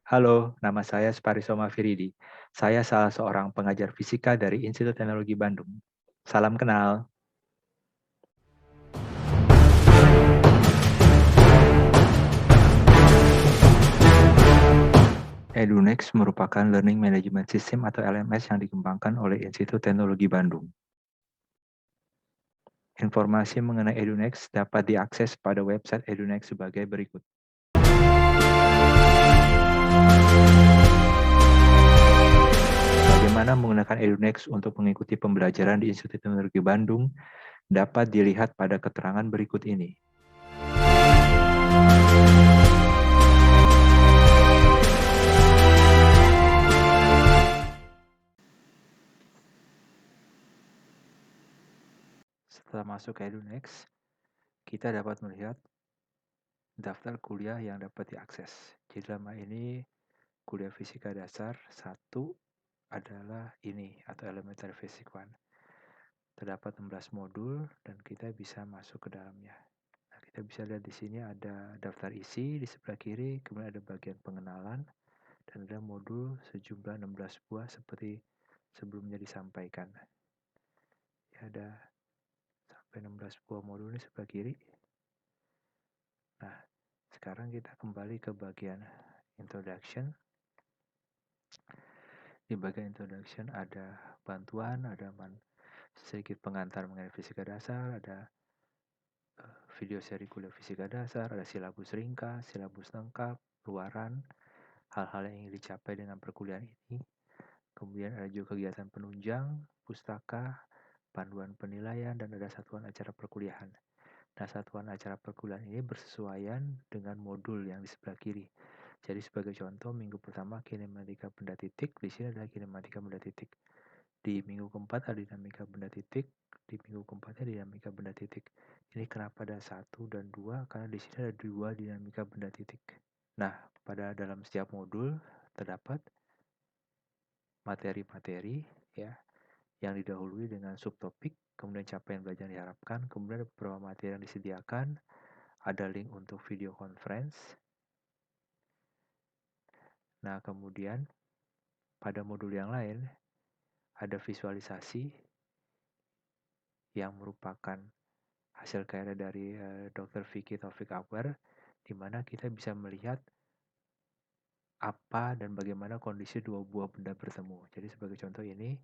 Halo, nama saya Sparisoma Firidi. Saya salah seorang pengajar fisika dari Institut Teknologi Bandung. Salam kenal. EduNext merupakan Learning Management System atau LMS yang dikembangkan oleh Institut Teknologi Bandung. Informasi mengenai EduNext dapat diakses pada website EduNext sebagai berikut. Bagaimana menggunakan EduNext untuk mengikuti pembelajaran di Institut Teknologi Bandung dapat dilihat pada keterangan berikut ini. Setelah masuk ke EduNext, kita dapat melihat daftar kuliah yang dapat diakses. Jadi dalam hal ini kuliah fisika dasar 1 adalah ini atau elementary physics 1. Terdapat 16 modul dan kita bisa masuk ke dalamnya. Nah, kita bisa lihat di sini ada daftar isi di sebelah kiri, kemudian ada bagian pengenalan dan ada modul sejumlah 16 buah seperti sebelumnya disampaikan. Ya, ada sampai 16 buah modul di sebelah kiri. Nah, sekarang kita kembali ke bagian introduction. Di bagian introduction ada bantuan, ada sedikit pengantar mengenai fisika dasar, ada video seri kuliah fisika dasar, ada silabus ringkas, silabus lengkap, luaran, hal-hal yang ingin dicapai dengan perkuliahan ini. Kemudian ada juga kegiatan penunjang, pustaka, panduan penilaian, dan ada satuan acara perkuliahan. Nah, satuan acara perkuliahan ini bersesuaian dengan modul yang di sebelah kiri. Jadi sebagai contoh, minggu pertama kinematika benda titik, di sini adalah kinematika benda titik. Di minggu keempat ada dinamika benda titik, di minggu keempatnya dinamika benda titik. Ini kenapa ada 1 dan 2? Karena di sini ada 2 dinamika benda titik. Nah, pada dalam setiap modul terdapat materi-materi ya yang didahului dengan subtopik, kemudian capaian belajar diharapkan, kemudian ada beberapa materi yang disediakan, ada link untuk video conference. Nah, kemudian pada modul yang lain ada visualisasi yang merupakan hasil karya dari Dr. Vicky Taufik Akbar, di mana kita bisa melihat apa dan bagaimana kondisi dua buah benda bertemu. Jadi sebagai contoh ini,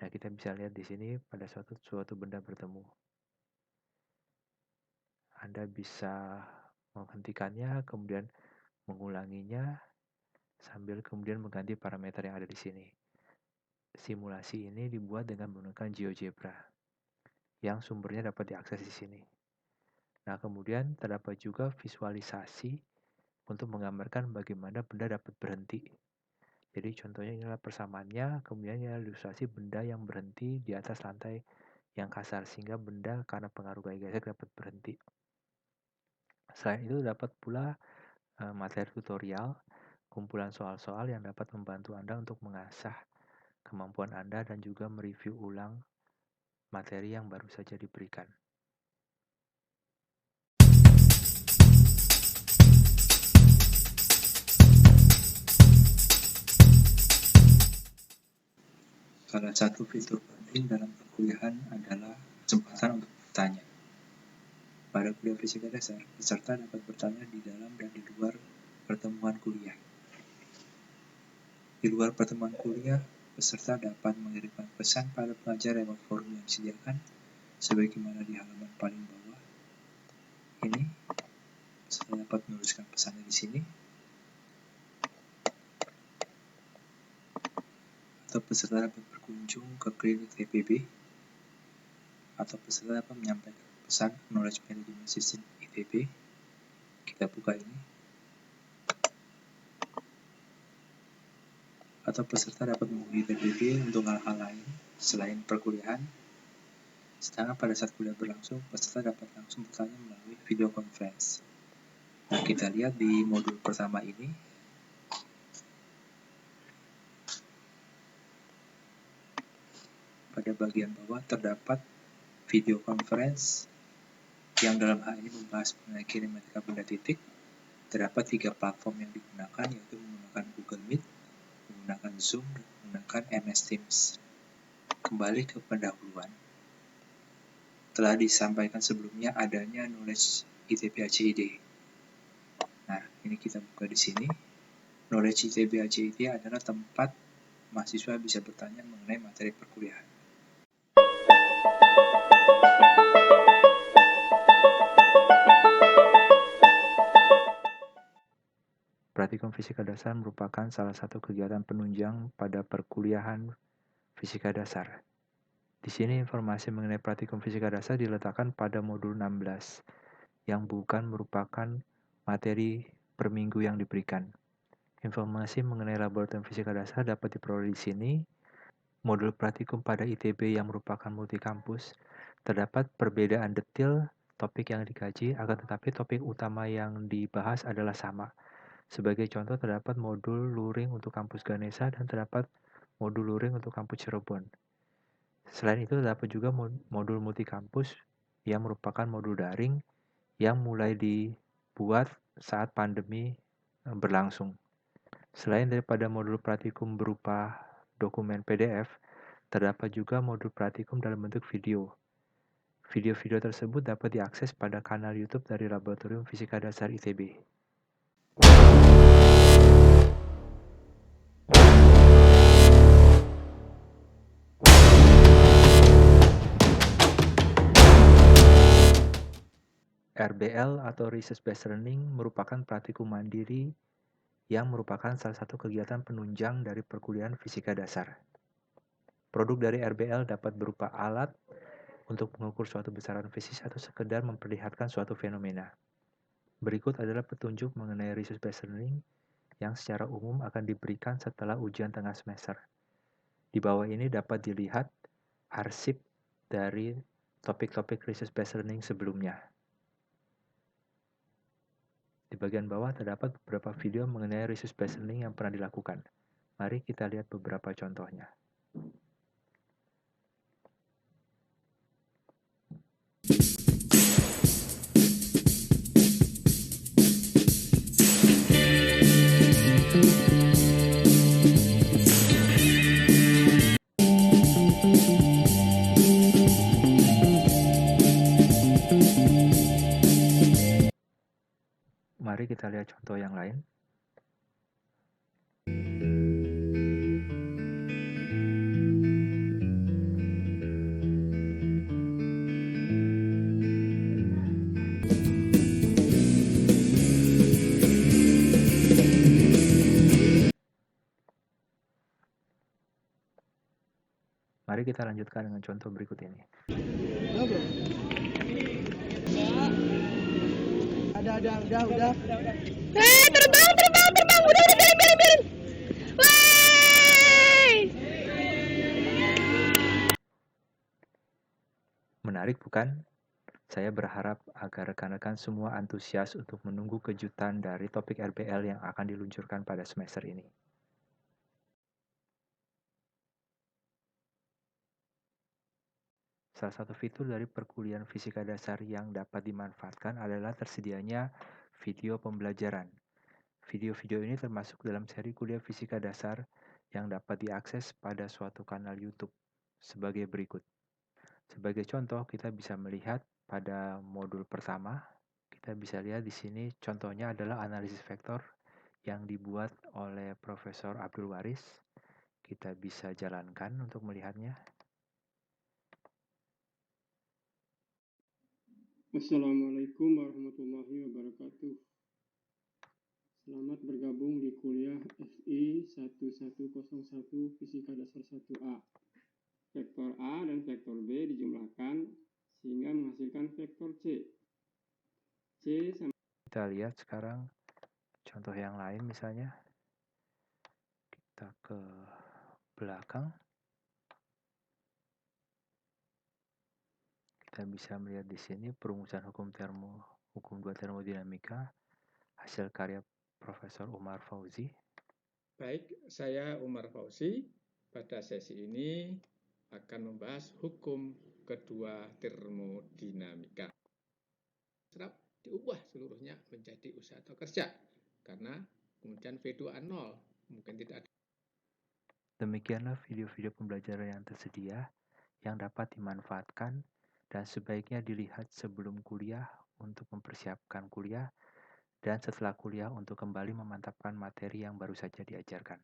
nah kita bisa lihat di sini pada suatu benda bertemu. Anda bisa menghentikannya, kemudian mengulanginya, sambil kemudian mengganti parameter yang ada di sini. Simulasi ini dibuat dengan menggunakan GeoGebra, yang sumbernya dapat diakses di sini. Nah, kemudian terdapat juga visualisasi untuk menggambarkan bagaimana benda dapat berhenti. Jadi contohnya inilah persamaannya, kemudian inilah ilustrasi benda yang berhenti di atas lantai yang kasar, sehingga benda karena pengaruh gaya gesek dapat berhenti. Selain itu dapat pula materi tutorial, kumpulan soal-soal yang dapat membantu Anda untuk mengasah kemampuan Anda dan juga mereview ulang materi yang baru saja diberikan. Salah satu fitur penting dalam perkuliahan adalah kesempatan untuk bertanya. Pada kuliah fisika dasar, peserta dapat bertanya di dalam dan di luar pertemuan kuliah. Di luar pertemuan kuliah, peserta dapat mengirimkan pesan pada pengajar lewat forum yang disediakan, sebagaimana di halaman paling bawah. Ini, peserta dapat menuliskan pesannya di sini, atau peserta dapat berkunjung ke klinik TPB, atau peserta dapat menyampaikan pesan Knowledge Management System ITB. Kita buka ini. Atau peserta dapat menghubungi TPB untuk hal-hal lain selain perkuliahan. Sedangkan pada saat kuliah berlangsung, peserta dapat langsung bertanya melalui video conference. Nah, kita lihat di modul pertama ini, pada bagian bawah terdapat video conference yang dalam hal ini membahas mengenai kinematika benda titik. Terdapat 3 platform yang digunakan, yaitu menggunakan Google Meet, menggunakan Zoom, dan menggunakan MS Teams. Kembali ke pendahuluan. Telah disampaikan sebelumnya adanya knowledge ITB ACID. Nah, ini kita buka di sini. Knowledge ITB ACID adalah tempat mahasiswa bisa bertanya mengenai materi perkuliahan. Praktikum Fisika Dasar merupakan salah satu kegiatan penunjang pada perkuliahan Fisika Dasar. Di sini informasi mengenai Praktikum Fisika Dasar diletakkan pada modul 16, yang bukan merupakan materi per minggu yang diberikan. Informasi mengenai Laboratorium Fisika Dasar dapat diperoleh di sini. Modul praktikum pada ITB yang merupakan multikampus, terdapat perbedaan detail topik yang dikaji, akan tetapi topik utama yang dibahas adalah sama. Sebagai contoh, terdapat modul luring untuk kampus Ganesha dan terdapat modul luring untuk kampus Cirebon. Selain itu, terdapat juga modul multikampus yang merupakan modul daring yang mulai dibuat saat pandemi berlangsung. Selain daripada modul praktikum berupa dokumen PDF, terdapat juga modul praktikum dalam bentuk video. Video-video tersebut dapat diakses pada kanal YouTube dari Laboratorium Fisika Dasar ITB. RBL atau Research Based Learning merupakan praktikum mandiri yang merupakan salah satu kegiatan penunjang dari perkuliahan fisika dasar. Produk dari RBL dapat berupa alat untuk mengukur suatu besaran fisik atau sekedar memperlihatkan suatu fenomena. Berikut adalah petunjuk mengenai Research Based Learning yang secara umum akan diberikan setelah ujian tengah semester. Di bawah ini dapat dilihat arsip dari topik-topik Research Based Learning sebelumnya. Di bagian bawah terdapat beberapa video mengenai research based learning yang pernah dilakukan. Mari kita lihat beberapa contohnya. Mari kita lihat contoh yang lain. Mari kita lanjutkan dengan contoh berikut ini. Udah. Terbang, udah, biarin. Wey! Menarik bukan? Saya berharap agar rekan-rekan semua antusias untuk menunggu kejutan dari topik RBL yang akan diluncurkan pada semester ini. Salah satu fitur dari perkuliahan fisika dasar yang dapat dimanfaatkan adalah tersedianya video pembelajaran. Video-video ini termasuk dalam seri kuliah fisika dasar yang dapat diakses pada suatu kanal YouTube sebagai berikut. Sebagai contoh, kita bisa melihat pada modul pertama, kita bisa lihat di sini contohnya adalah analisis vektor yang dibuat oleh Profesor Abdul Waris. Kita bisa jalankan untuk melihatnya. Assalamualaikum warahmatullahi wabarakatuh. Selamat bergabung di kuliah FI 1101 Fisika Dasar 1A. Vektor A dan vektor B dijumlahkan sehingga menghasilkan vektor C. C sama. Kita lihat sekarang contoh yang lain misalnya. Kita ke belakang. Kita bisa melihat di sini perumusan hukum 2 termodinamika hasil karya Profesor Umar Fauzi. Baik, saya Umar Fauzi. Pada sesi ini akan membahas hukum kedua termodinamika. diubah seluruhnya menjadi usaha atau kerja. Karena kemudian V2A 0, mungkin tidak ada. Demikianlah video-video pembelajaran yang tersedia yang dapat dimanfaatkan dan sebaiknya dilihat sebelum kuliah untuk mempersiapkan kuliah dan setelah kuliah untuk kembali memantapkan materi yang baru saja diajarkan.